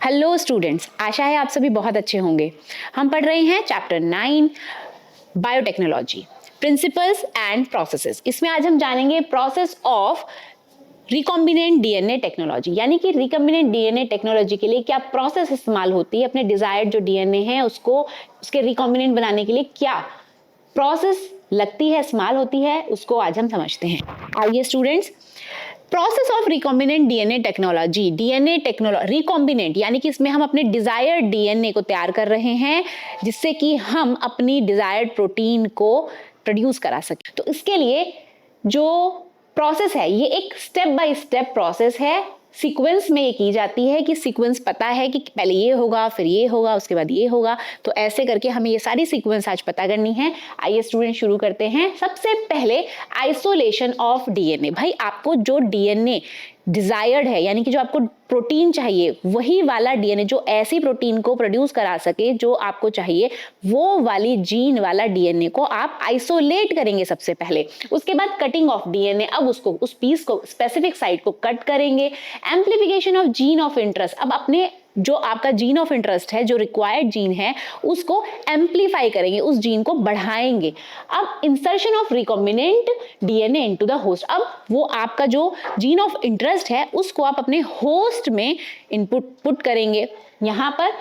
Hello students, आशा है आप सभी बहुत अच्छे होंगे। हम पढ़ रहे हैं chapter 9 biotechnology, principles and processes. इसमें आज हम जानेंगे process of recombinant DNA technology, यानी कि रिकॉम्बिनेंट डीएनए टेक्नोलॉजी के लिए क्या प्रोसेस इस्तेमाल होती है, अपने डिजायर्ड जो डीएनए है उसको उसके रिकॉम्बिनेंट बनाने के लिए क्या प्रोसेस लगती है, इस्तेमाल होती है, उसको आज हम समझते हैं। आइए students, process of recombinant DNA technology, DNA technology recombinant यानी कि इसमें हम अपने डिजायर्ड डीएनए को तैयार कर रहे हैं जिससे कि हम अपनी डिजायर्ड प्रोटीन को प्रोड्यूस करा सकें। तो इसके लिए जो प्रोसेस है ये एक स्टेप बाय स्टेप प्रोसेस है, सीक्वेंस में ये की जाती है कि सीक्वेंस पता है कि पहले ये होगा, फिर ये होगा, उसके बाद ये होगा। तो ऐसे करके हमें ये सारी सीक्वेंस आज पता करनी है। आइए स्टूडेंट शुरू करते हैं। सबसे पहले आइसोलेशन ऑफ डीएनए। भाई आपको जो डीएनए डिजायर्ड है यानी कि जो आपको प्रोटीन चाहिए वही वाला डीएनए, जो ऐसी प्रोटीन को प्रोड्यूस करा सके जो आपको चाहिए, वो वाली जीन वाला डीएनए को आप आइसोलेट करेंगे सबसे पहले। उसके बाद कटिंग ऑफ डीएनए, अब उसको उस पीस को स्पेसिफिक साइट को कट करेंगे। Amplification of gene of interest, अब अपने जो आपका जीन ऑफ इंटरेस्ट है, जो रिक्वायर्ड जीन है, उसको एम्प्लीफाई करेंगे, उस जीन को बढ़ाएंगे। अब insertion of recombinant DNA into the host, अब वो आपका जो जीन ऑफ इंटरेस्ट है उसको आप अपने होस्ट में इनपुट पुट करेंगे। यहां पर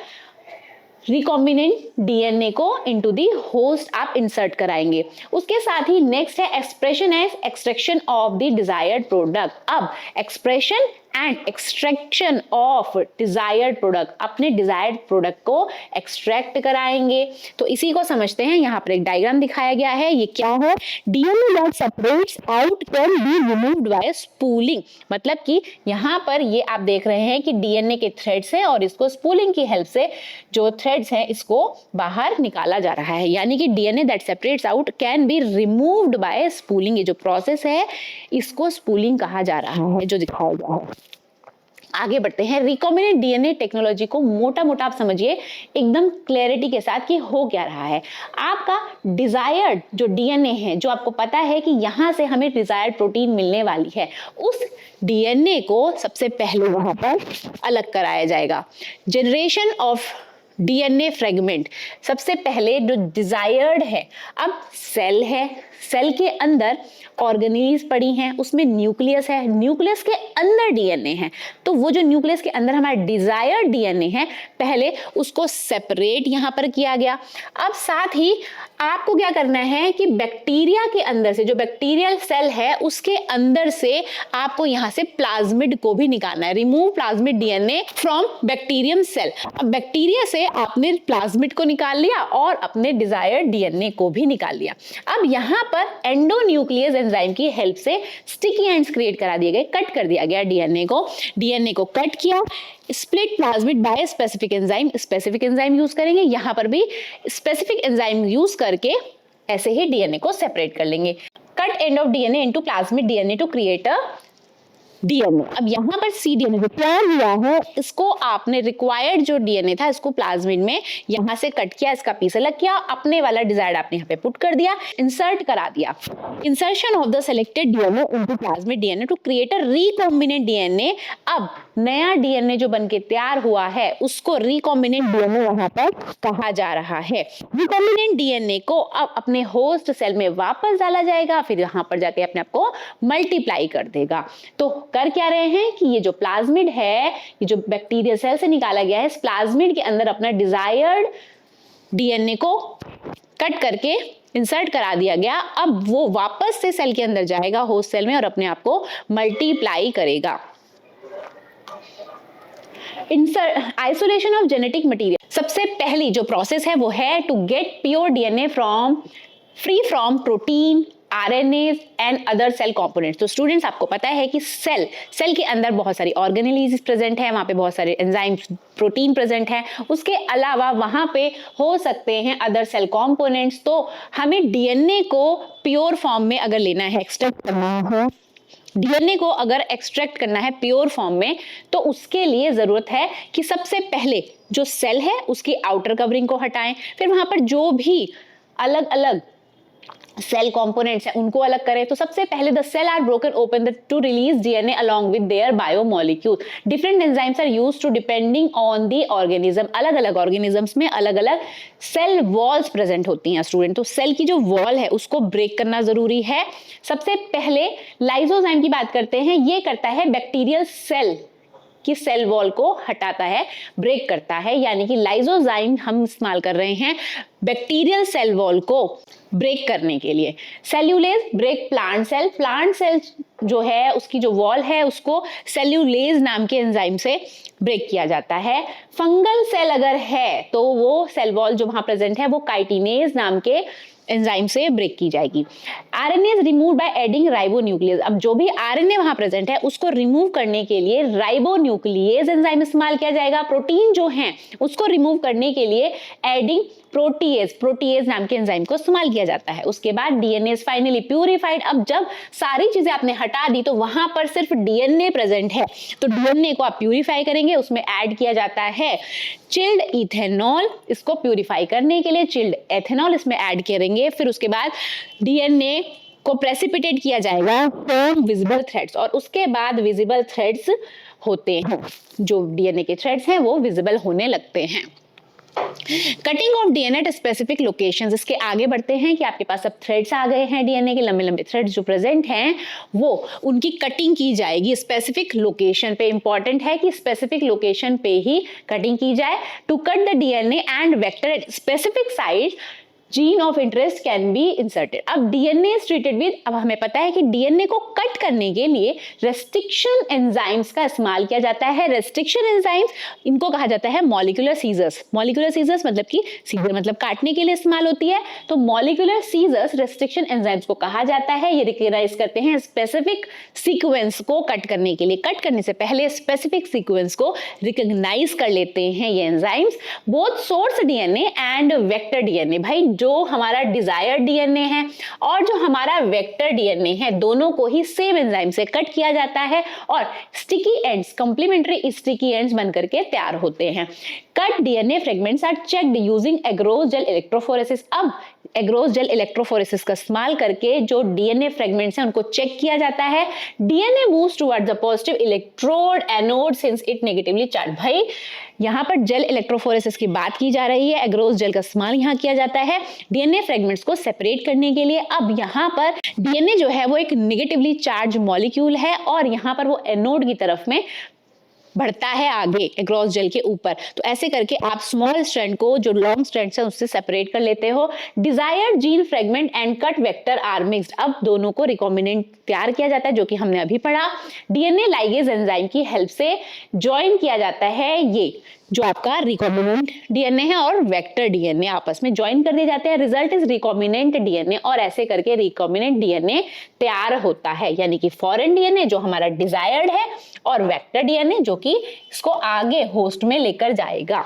रिकॉम्बिनेंट डीएनए को इनटू द होस्ट आप इंसर्ट कराएंगे। उसके साथ ही नेक्स्ट है expression and extraction of the desired product. अब expression and extraction of desired product, अपने डिजायर्ड प्रोडक्ट को एक्सट्रैक्ट कराएंगे। तो इसी को समझते हैं। यहाँ पर एक डायग्राम दिखाया गया है, ये क्या है, DNA that separates out can be removed by spooling. मतलब कि यहाँ पर ये आप देख रहे हैं कि डीएनए के थ्रेड्स हैं और इसको स्पूलिंग की हेल्प से जो थ्रेड्स हैं इसको बाहर निकाला जा रहा है। यानी कि DNA that separates out can be removed by spooling. ये जो प्रोसेस है इसको स्पूलिंग कहा जा रहा है, जो दिखाया गया है। आगे बढ़ते हैं। रिकॉम्बिनेंट डीएनए टेक्नोलॉजी को मोटा मोटा आप समझिए एकदम क्लैरिटी के साथ कि हो क्या रहा है। आपका डिजायर्ड जो डीएनए है, जो आपको पता है कि यहां से हमें डिजायर्ड प्रोटीन मिलने वाली है, उस डीएनए को सबसे पहले वहां पर अलग कराया जाएगा। जनरेशन ऑफ डीएनए फ्रेगमेंट, सबसे पहले जो डिजायर्ड है, अब सेल है, सेल के अंदर ऑर्गेनीज पड़ी हैं, उसमें न्यूक्लियस है, न्यूक्लियस के अंदर डीएनए है। तो वो जो न्यूक्लियस के अंदर हमारा डिजायर्ड डीएनए है, पहले उसको सेपरेट यहां पर किया गया। अब साथ ही आपको क्या करना है कि बैक्टीरिया के अंदर से, जो बैक्टीरियल सेल है उसके अंदर से आपको यहां से प्लाज्मिड को भी निकालना है। Remove plasmid DNA from bacterium cell. अब बैक्टीरिया से आपने प्लाज्मिड को निकाल लिया और अपने डिजायर्ड डीएनए को भी निकाल लिया। अब यहां पर एंडोन्यूक्लियस एंजाइम की हेल्प से स्टिकी एंड्स क्रिएट करा दिए गए, कट कर दिया गया डीएनए को कट किया। Split plasmid by specific enzyme use करेंगे। यहां पर भी स्पेसिफिक एंजाइम यूज करके ऐसे ही डीएनए को सेपरेट कर लेंगे। Cut end of DNA into plasmid DNA to create a DNA. अब यहां पर cDNA जो तैयार हुआ है, इसको आपने रिक्वायर्ड जो डीएनए था इसको प्लाज्मिड में यहां से कट किया, इसका पीस अलग किया, अपने वाला डिजायर्ड आपने यहां पे पुट कर दिया, इंसर्ट करा दिया। Insertion of the selected DNA into plasmid DNA to create a recombinant DNA. अब नया डीएनए जो बनके तैयार हुआ है उसको रिकॉम्बिनेंट डीएनए यहां पर कहा जा रहा है। रिकॉम्बिनेंट डीएनए को अब अपने होस्ट सेल में वापस डाला जाएगा, फिर यहां पर जाके अपने आप को मल्टीप्लाई कर देगा। तो कर क्या रहे हैं कि ये जो प्लाज्मिड है, ये जो बैक्टीरिया सेल से निकाला गया है, इस प्लाज्मिड के अंदर अपना डिजायर्ड डीएनए को कट करके इंसर्ट करा दिया गया। अब वो वापस से सेल के अंदर जाएगा, होस्ट सेल में, और अपने आप को मल्टीप्लाई करेगा। आइसोलेशन ऑफ जेनेटिक मटेरियल, सबसे पहली जो प्रोसेस है वो है to get pure DNA free from protein, RNA and other cell components. तो स्टूडेंट्स आपको पता है कि सेल के अंदर बहुत सारी ऑर्गेनेलीज प्रेजेंट है, वहां पे बहुत सारे एंजाइम्स, प्रोटीन प्रेजेंट है, उसके अलावा वहां पे हो सकते हैं अदर सेल कंपोनेंट्स। तो हमें डीएनए को प्योर फॉर्म में अगर लेना है, एक्सट्रैक्ट करना है, डीएनए को अगर एक्सट्रैक्ट करना है प्योर फॉर्म में, तो उसके लिए जरूरत है कि सबसे पहले जो सेल है उसकी आउटर कवरिंग को हटाएं, फिर वहां पर जो भी अलग अलग सेल कंपोनेंट्स हैं उनको अलग करें तो सबसे पहले the cell are broken open to release DNA along with their biomolecule. Different enzymes are used to depending on the organism. अलग अलग ऑर्गेनिजम्स में अलग अलग सेल वॉल्स प्रेजेंट होती हैं स्टूडेंट। तो सेल की जो वॉल है उसको ब्रेक करना जरूरी है। सबसे पहले लाइसोजाइम की बात करते हैं। ये करता है बैक्टीरियल सेल कि सेल वॉल को हटाता है, ब्रेक करता है, यानी कि लाइसोजाइम हम इस्तेमाल कर रहे हैं बैक्टीरियल सेल वॉल को ब्रेक करने के लिए। Cellulase break plant cell. Plant cell जो है उसकी जो वॉल है उसको सेल्यूलेज नाम के एंजाइम से ब्रेक किया जाता है। फंगल सेल अगर है तो वो सेल वॉल जो वहां प्रेजेंट है वो काइटिनेज नाम के एंजाइम से ब्रेक की जाएगी। RNA is remove by adding ribonuclease. अब जो भी आरएनए वहां प्रेजेंट है उसको रिमूव करने के लिए राइबोन्यूक्लियस एंजाइम इस्तेमाल किया जाएगा। प्रोटीन जो है उसको रिमूव करने के लिए एडिंग प्रोटीएज नाम के एंजाइम को इस्तेमाल किया जाता है। उसके बाद डीएनए इज फाइनली प्यूरिफाइड। अब जब सारी चीजें आपने हटा दी तो वहां पर सिर्फ डीएनए प्रेजेंट है, तो डीएनए को आप प्यूरिफाई करेंगे, उसमें ऐड किया जाता है चिल्ड इथेनॉल। इसको प्यूरिफाई करने के लिए चिल्ड एथेनॉल इसमें ऐड करेंगे। फिर उसके बाद डीएनए को प्रेसिपिटेट किया जाएगा फॉर्म विजिबल थ्रेड्स, और उसके बाद विजिबल थ्रेड्स होते हैं। जो डीएनए के थ्रेड्स हैं वो विजिबल होने लगते हैं। Cutting of DNA at specific locations. इसके आगे बढ़ते हैं कि आपके पास अब थ्रेड्स आ गए हैं, डीएनए के लंबे लंबे थ्रेड्स जो प्रेजेंट हैं वो उनकी कटिंग की जाएगी स्पेसिफिक लोकेशन पे। इंपॉर्टेंट है कि स्पेसिफिक लोकेशन पे ही कटिंग की जाए। To cut the DNA and vector at specific site gene of interest can be inserted. अब डीएनए इज ट्रीटेड विद, अब हमें पता है कि डीएनए को कट करने के लिए रेस्ट्रिक्शन एंजाइम्स का इस्तेमाल किया जाता है। रेस्ट्रिक्शन एंजाइम्स इनको कहा जाता है मॉलिक्यूलर सीजर्स। मॉलिक्यूलर सीजर्स मतलब कि सीजर मतलब काटने के लिए इस्तेमाल होती है, तो मॉलिक्यूलर सीजर्स रेस्ट्रिक्शन एंजाइम्स को कहा जाता है। ये रिकॉग्नाइज करते हैं स्पेसिफिक सीक्वेंस को कट करने के लिए। कट करने से पहले स्पेसिफिक सीक्वेंस को रिकॉग्नाइज कर लेते हैं ये enzymes. Both source DNA and vector DNA, भाई जो हमारा डिजायर्ड डीएनए है और जो हमारा वेक्टर डीएनए है दोनों को ही सेम एंजाइम से कट किया जाता है और sticky ends, complementary sticky ends बनकर के तैयार होते हैं। Cut DNA fragments are checked using agarose gel electrophoresis. अब एग्रोस जेल इलेक्ट्रोफोरेसिस का इस्तेमाल करके जो डीएनए फ्रेगमेंट्स हैं उनको चेक किया जाता है। DNA moves towards the positive electrode anode since it negatively charge. भाई यहाँ पर जेल इलेक्ट्रोफोरेसिस की बात की जा रही है, एग्रोस जेल का इस्तेमाल यहाँ किया जाता है डीएनए फ्रेगमेंट्स को सेपरेट करने के लिए। अब यहाँ पर डीएनए जो है वो एक नेगेटिवली चार्ज मॉलिक्यूल है और यहाँ पर वो एनोड की तरफ में बढ़ता है आगे एग्रोस जेल के ऊपर। तो ऐसे करके आप स्मॉल स्ट्रैंड को जो लॉन्ग स्ट्रैंड्स है उससे सेपरेट कर लेते हो। Desired gene fragment and cut vector are mixed. अब दोनों को रिकॉम्बिनेंट तैयार किया जाता है जो कि हमने अभी पढ़ा। डीएनए लाइगेज एंजाइम की हेल्प से ज्वाइन किया जाता है। ये जो आपका रिकॉम्बिनेंट डीएनए है और वेक्टर डीएनए आपस में ज्वाइन कर दिए जाते हैं। रिजल्ट इज रिकॉम्बिनेंट डीएनए, और ऐसे करके रिकॉम्बिनेंट डीएनए तैयार होता है, यानी कि फॉरेन डीएनए जो हमारा डिजायर्ड है और वेक्टर डीएनए जो कि इसको आगे होस्ट में लेकर जाएगा।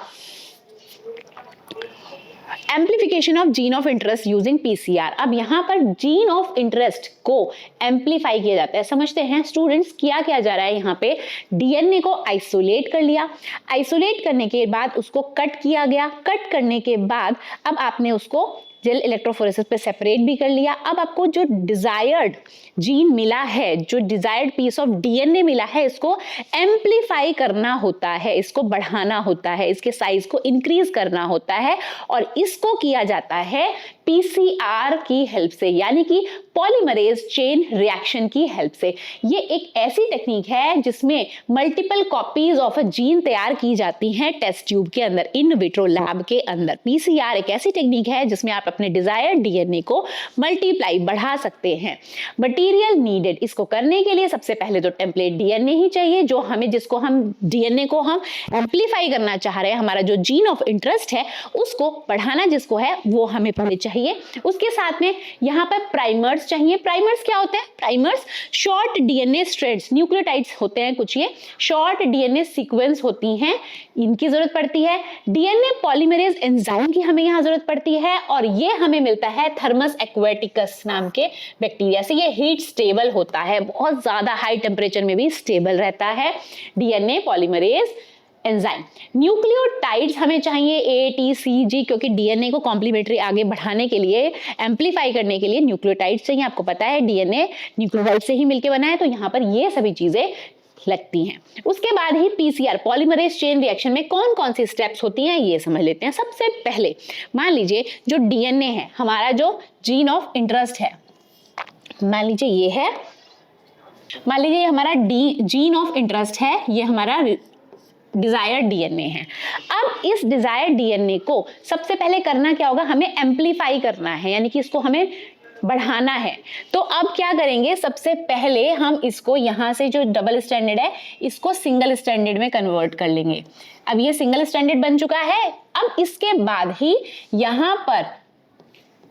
Amplification of gene of interest using PCR. अब यहाँ पर जीन ऑफ इंटरेस्ट को एम्प्लीफाई किया जाता है। समझते हैं स्टूडेंट्स क्या किया जा रहा है यहाँ पे। डीएनए को आइसोलेट कर लिया, आइसोलेट करने के बाद उसको कट किया गया। कट करने के बाद अब आपने उसको जेल इलेक्ट्रोफोरेसिस पे सेपरेट भी कर लिया। अब आपको जो डिजायर्ड जीन मिला है, जो डिजायर्ड पीस ऑफ डीएनए मिला है, इसको एम्प्लीफाई करना होता है, इसको बढ़ाना होता है, इसके साइज को इंक्रीज करना होता है और इसको किया जाता है पीसीआर की हेल्प से, यानी कि पॉलीमरेज चेन रिएक्शन की हेल्प से। ये एक ऐसी टेक्निक है जिसमें multiple copies of a gene तैयार की जाती हैं टेस्ट ट्यूब के अंदर, इन विट्रो लैब के अंदर। पीसीआर एक ऐसी टेक्निक है जिसमें आप अपने डिजायर्ड डीएनए को मल्टीप्लाई बढ़ा सकते हैं। मटेरियल नीडेड, इसको करने के लिए सबसे पहले तो टेम्पलेट डीएनए ही चाहिए, जो हमें जिसको हम डीएनए को हम एम्प्लीफाई करना चाह रहे हैं, हमारा जो जीन ऑफ इंटरेस्ट है उसको बढ़ाना जिसको है वो हमें पहले चाहिए। उसके साथ में यहाँ पर प्राइमर्स चाहिए। प्राइमर्स क्या होते हैं? Primers short DNA strands, nucleotides होते हैं कुछ, ये शॉर्ट डीएनए सीक्वेंस होती हैं, इनकी जरूरत पड़ती है। डीएनए पॉलीमरेज एंजाइम की हमें यहाँ जरूरत पड़ती है और ये हमें मिलता है थर्मस एक्वेटिकस नाम के बैक्टीरिया से। ये हीट स्टेबल होता है, बहुत ज्यादा हाई टेम्परेचर में भी स्टेबल रहता है डीएनए पॉलीमरेज एंजाइम। न्यूक्लियोटाइड्स हमें चाहिए A, T, C, G, क्योंकि डीएनए को कॉम्प्लीमेंट्री आगे बढ़ाने के लिए, एम्पलीफाई करने के लिए न्यूक्लियोटाइड्स चाहिए। आपको पता है डीएनए न्यूक्लियोटाइड से ही मिलकर बना है, तो यहाँ पर ये सभी चीजें लगती हैं। उसके बाद ही पीसीआर पॉलीमरेज चेन रिएक्शन में कौन कौन सी स्टेप्स होती हैं ये समझ लेते हैं। सबसे पहले मान लीजिए जो डीएनए है, हमारा जो जीन ऑफ इंटरेस्ट है, मान लीजिए ये है, मान लीजिए हमारा जीन ऑफ इंटरेस्ट है, ये हमारा डिजायर्ड डीएनए है। अब इस डिजायर्ड डीएनए को सबसे पहले करना क्या होगा, हमें एम्पलीफाई करना है, यानी कि इसको हमें बढ़ाना है। तो अब क्या करेंगे, सबसे पहले हम इसको यहां से जो डबल स्ट्रैंडेड है इसको सिंगल स्ट्रैंडेड में कन्वर्ट कर लेंगे। अब ये सिंगल स्ट्रैंडेड बन चुका है। अब इसके बाद ही यहां पर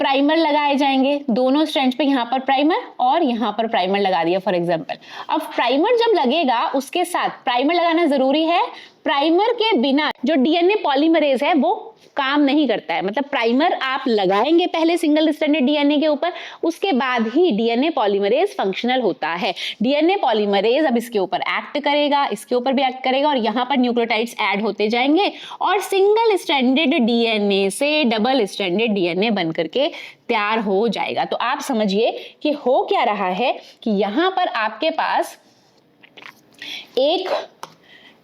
प्राइमर लगाए जाएंगे, दोनों स्ट्रैंड्स पे यहाँ पर प्राइमर और यहाँ पर प्राइमर लगा दिया फॉर एग्जांपल। अब प्राइमर जब लगेगा उसके साथ प्राइमर लगाना जरूरी है। प्राइमर के बिना जो डीएनए पॉलीमरेज है वो काम नहीं करता है। मतलब प्राइमर आप लगाएंगे पहले सिंगल स्ट्रैंडेड डीएनए के ऊपर, उसके बाद ही डीएनए पॉलीमरेज फंक्शनल होता है। डीएनए पॉलीमरेज अब इसके ऊपर एक्ट करेगा, इसके ऊपर भी एक्ट करेगा और यहाँ पर न्यूक्लियोटाइड्स ऐड होते जाएंगे और सिंगल स्ट्रैंडेड डीएनए से डबल स्ट्रैंडेड डीएनए बन करके तैयार हो जाएगा। तो आप समझिए कि हो क्या रहा है कि यहाँ पर आपके पास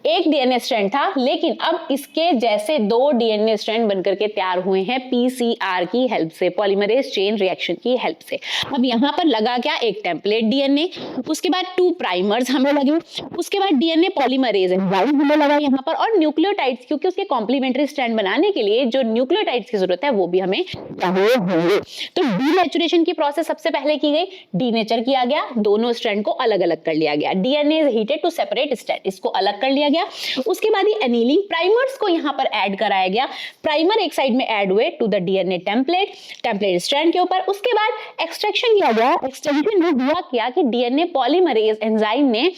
एक डीएनए स्ट्रैंड था, लेकिन अब इसके जैसे दो डीएनए स्ट्रैंड बनकर के तैयार हुए हैं पीसीआर की हेल्प से, पॉलीमरेज चेन रिएक्शन की हेल्प से। अब यहाँ पर लगा क्या, एक टेम्पलेट डीएनए, उसके बाद 2 प्राइमर्स हमें लगे, उसके बाद डीएनए पॉलीमरेज एंजाइम हमें लगा यहाँ पर, और न्यूक्लियोटाइड्स, क्योंकि उसके कॉम्प्लीमेंट्री स्ट्रैंड बनाने के लिए जो न्यूक्लियोटाइड्स की जरूरत है वो भी हमें होंगे। तो डीनेचुरेशन की प्रोसेस सबसे पहले की गई, डीनेचर किया गया, दोनों स्ट्रैंड को अलग अलग कर लिया गया। DNA is heated to separate strand, इसको अलग कर लिया गया। उसके बाद ही एनीलिंग, प्राइमर्स को यहां पर ऐड कराया गया। प्राइमर एक साइड में ऐड हुए to the DNA template strand के ऊपर। उसके बाद एक्सट्रैक्शन किया गया। एक्सट्रैक्शन में हुआ क्या कि डीएनए पॉलीमरेज एंजाइम ने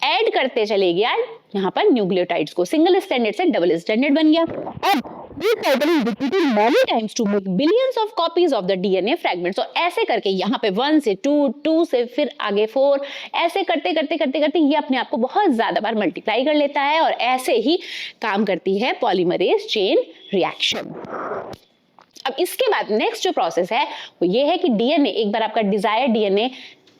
ऐड करते चले गया यहाँ पर न्यूक्लियोटाइड्स को, सिंगल स्ट्रैंडेड से डबल स्ट्रैंडेड बन गया। अब this cycle is repeated many times to make billions of copies of the DNA fragments। और ऐसे करके यहाँ पे 1 से 2, 2 से फिर आगे 4, ऐसे करते करते करते करते ये अपने आप को बहुत ज्यादा बार मल्टीप्लाई कर लेता है और ऐसे ही काम करती है पॉलीमरेज चेन रिएक्शन। अब इसके बाद नेक्स्ट जो प्रोसेस है वो ये है कि डीएनए, एक बार आपका डिजायर्ड डीएनए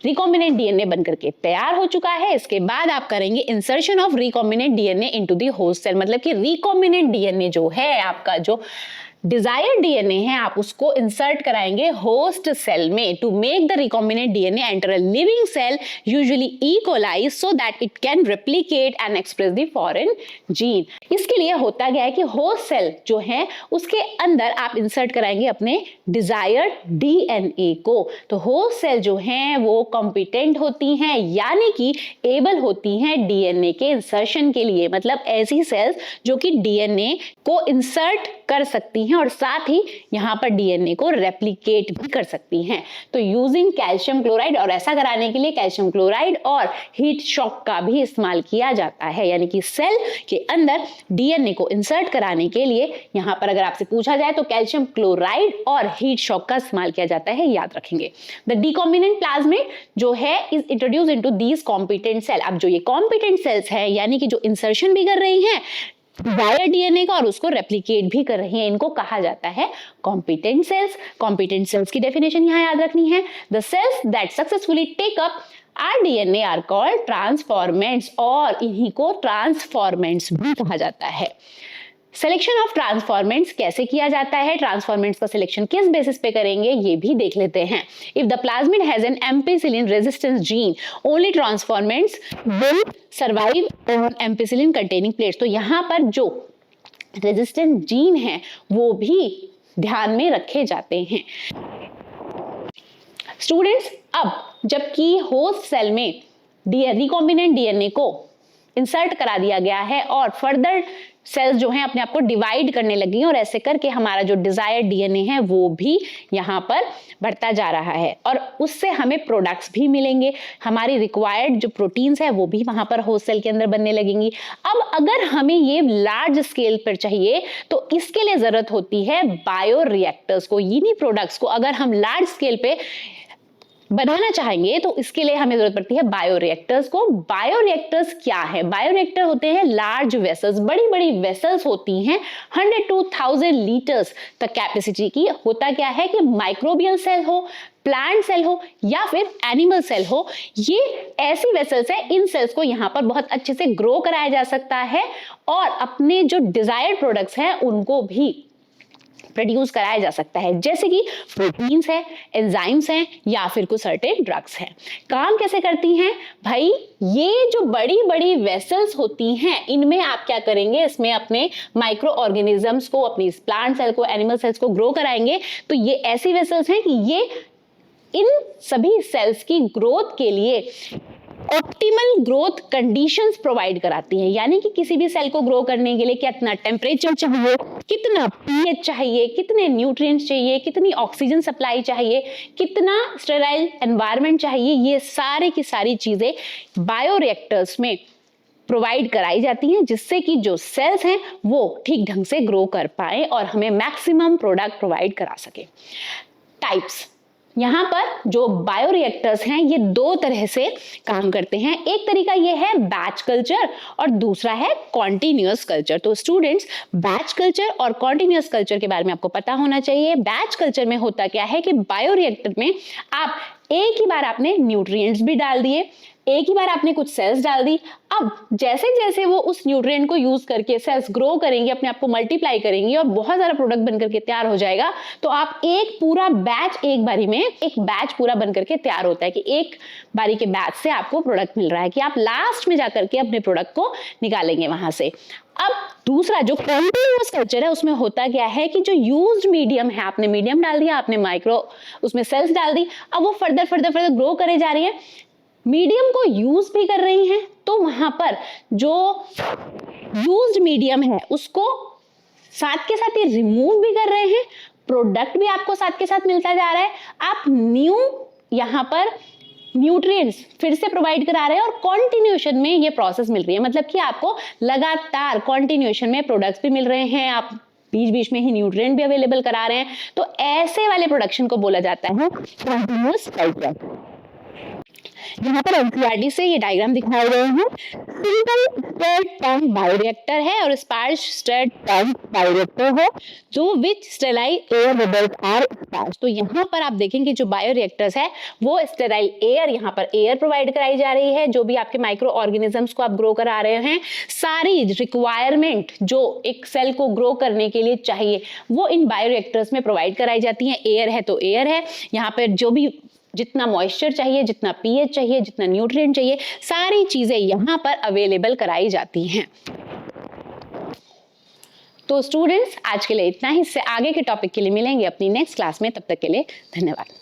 रिकॉम्बिनेंट डीएनए बनकर के तैयार हो चुका है, इसके बाद आप करेंगे insertion of recombinant DNA into the host cell. मतलब कि रिकॉम्बिनेंट डीएनए जो है आपका, जो डिजायर्ड डीएनए है, आप उसको इंसर्ट कराएंगे होस्ट सेल में to make the recombinant DNA enter a living cell, usually E coli, so that it can replicate and express the foreign gene. इसके लिए होता गया है कि होस्ट सेल जो है उसके अंदर आप इंसर्ट कराएंगे अपने डिजायर्ड डीएनए को। तो होस्ट सेल जो हैं वो कॉम्पिटेंट होती हैं, यानी कि एबल होती हैं डीएनए के इंसर्शन के लिए। मतलब ऐसी सेल्स जो कि डीएनए को इंसर्ट कर सकती हैं और साथ ही यहाँ पर डीएनए को रेप्लिकेट भी कर सकती हैं। तो यूजिंग कैल्शियम क्लोराइड, और ऐसा कराने के लिए कैल्शियम क्लोराइड और हीट शॉक का भी इस्तेमाल किया जाता है। यानी कि सेल के अंदर डीएनए को इंसर्ट कराने के लिए यहाँ पर अगर आपसे पूछा जाए तो कैल्शियम क्लोराइड और हीट शॉक का इस्तेमाल किया जाता है, याद रखेंगे। द डीकॉम्बिनेंट प्लाज्मिड जो है is introduce into these competent cell. अब जो ये कॉम्पिटेंट सेल्स है, यानी कि जो इंसर्शन भी कर रही हैं डिजायर्ड डीएनए का और उसको रेप्लिकेट भी कर रही है, इनको कहा जाता है कॉम्पिटेंट सेल्स। कॉम्पिटेंट सेल्स की डेफिनेशन यहाँ याद रखनी है, the cells that successfully take up R DNA are called transformants, और इन्हीं को ट्रांसफॉर्मेंट्स भी कहा जाता है। सिलेक्शन ऑफ ट्रांसफॉर्मेंट्स कैसे किया जाता है, ट्रांसफॉर्मेंट्स का सिलेक्शन किस बेसिस पे करेंगे ये भी देख लेते हैं। If the plasmid has an ampicillin resistance gene, only transformants will survive on ampicillin containing plates. तो यहाँ पर जो रेजिस्टेंस जीन है वो भी ध्यान में रखे जाते हैं। स्टूडेंट्स, अब जबकि होस्ट सेल में रिकॉम्बिनेंट डीएनए को इंसर्ट करा दिया गया है और फर्दर सेल्स जो हैं अपने आप को डिवाइड करने लगी और ऐसे करके हमारा जो डिजायर्ड डीएनए है वो भी यहाँ पर बढ़ता जा रहा है और उससे हमें प्रोडक्ट्स भी मिलेंगे। हमारी रिक्वायर्ड जो प्रोटीन्स है वो भी वहां पर होस्ट सेल के अंदर बनने लगेंगी। अब अगर हमें ये लार्ज स्केल पर चाहिए तो इसके लिए जरूरत होती है बायो रिएक्टर्स को, इन्हीं प्रोडक्ट्स को अगर हम लार्ज स्केल पे बनाना चाहेंगे तो इसके लिए हमें जरूरत पड़ती है बायोरिएक्टर्स को। बायोरिएक्टर्स क्या है? बायोरिएक्टर होते हैं लार्ज वेसल्स, बड़ी बड़ी वेसल्स होती हैं 100 to 1000 लीटर्स तक कैपेसिटी की। होता क्या है कि माइक्रोबियल सेल हो, प्लांट सेल हो या फिर एनिमल सेल हो, ये ऐसी वेसल्स है, इन सेल्स को यहाँ पर बहुत अच्छे से ग्रो कराया जा सकता है और अपने जो डिजायर्ड प्रोडक्ट्स हैं उनको भी प्रोड्यूस कराया जा सकता है, जैसे कि प्रोटीन्स है, एंजाइम्स हैं या फिर कुछ सर्टेन ड्रग्स हैं। काम कैसे करती हैं भाई? ये जो बड़ी बड़ी वेसल्स होती हैं, इनमें आप क्या करेंगे, इसमें अपने माइक्रो ऑर्गेनिजम्स को, अपनी प्लांट सेल को, एनिमल सेल्स को ग्रो कराएंगे। तो ये ऐसी वेसल्स हैं कि ये इन सभी सेल्स की ग्रोथ के लिए ऑप्टिमल ग्रोथ कंडीशंस प्रोवाइड कराती हैं। यानी कि किसी भी सेल को ग्रो करने के लिए कितना टेम्परेचर चाहिए, कितना पीएच चाहिए, कितने न्यूट्रिएंट्स चाहिए, कितनी ऑक्सीजन सप्लाई चाहिए, कितना स्टेराइल एनवायरनमेंट चाहिए, ये सारे की सारी चीजें बायोरिएक्टर्स में प्रोवाइड कराई जाती हैं, जिससे कि जो सेल्स हैं वो ठीक ढंग से ग्रो कर पाए और हमें मैक्सिमम प्रोडक्ट प्रोवाइड करा सके। टाइप्स, यहाँ पर जो बायोरिएक्टर्स हैं ये दो तरह से काम करते हैं। एक तरीका ये है बैच कल्चर और दूसरा है कॉन्टिन्यूअस कल्चर। तो स्टूडेंट्स, बैच कल्चर और कॉन्टिन्यूअस कल्चर के बारे में आपको पता होना चाहिए। बैच कल्चर में होता क्या है कि बायोरिएक्टर में आप एक ही बार आपने न्यूट्रिएंट्स भी डाल दिए, एक ही बार आपने कुछ सेल्स डाल दी। अब जैसे जैसे वो उस न्यूट्रिएंट को यूज करके सेल्स ग्रो करेंगे, अपने आप को मल्टीप्लाई करेंगे और बहुत सारा प्रोडक्ट बनकर के तैयार हो जाएगा, तो आप एक पूरा बैच, एक बारी में एक बैच पूरा बनकर के तैयार होता है कि एक बारी के बैच से आपको प्रोडक्ट मिल रहा है कि आप लास्ट में जाकर के अपने प्रोडक्ट को निकालेंगे वहां से। अब दूसरा जो कॉन्टिन्यूअस कल्चर है, उसमें होता क्या है कि जो यूज्ड मीडियम है, आपने मीडियम डाल दिया, आपने माइक्रो उसमें सेल्स डाल दी, अब वो फर्दर फर्दर फर्दर ग्रो करे जा रही है, मीडियम को यूज भी कर रही हैं, तो वहां पर जो यूज्ड मीडियम है उसको साथ के साथ ही रिमूव भी कर रहे हैं, प्रोडक्ट भी आपको साथ के साथ मिलता जा रहा है, आप न्यू यहाँ पर न्यूट्रिएंट्स फिर से प्रोवाइड करा रहे हैं और कॉन्टिन्यूएशन में ये प्रोसेस मिल रही है। मतलब कि आपको लगातार कॉन्टिन्यूएशन में प्रोडक्ट्स भी मिल रहे हैं, आप बीच बीच में ही न्यूट्रिएंट भी अवेलेबल करा रहे हैं। तो ऐसे वाले प्रोडक्शन को बोला जाता है कॉन्टिन्यूअस कल्चर। यहाँ पर एनसीईआरटी से ये डायग्राम दिखाए गए हैं। सिंगल स्टर्ड टैंक बायोरिएक्टर है और स्पार्ज स्टर्ड टैंक बायोरिएक्टर है, जो विच स्टेराइल एयर बबल्स आर स्पार्ज। तो यहाँ पर आप देखेंगे जो बायोरिएक्टर्स है वो स्टेराइल एयर, यहाँ पर एयर प्रोवाइड कराई जा रही है। जो भी आपके माइक्रो ऑर्गेनिजम्स को आप ग्रो करा रहे हैं, सारी रिक्वायरमेंट जो एक सेल को ग्रो करने के लिए चाहिए वो इन बायोरिएक्टर्स में प्रोवाइड कराई जाती है। एयर है तो एयर है, यहाँ पर जो भी जितना मॉइस्चर चाहिए, जितना पीएच चाहिए, जितना न्यूट्रिएंट चाहिए, सारी चीजें यहाँ पर अवेलेबल कराई जाती हैं। तो स्टूडेंट्स, आज के लिए इतना ही। इससे आगे के टॉपिक के लिए मिलेंगे अपनी नेक्स्ट क्लास में। तब तक के लिए धन्यवाद।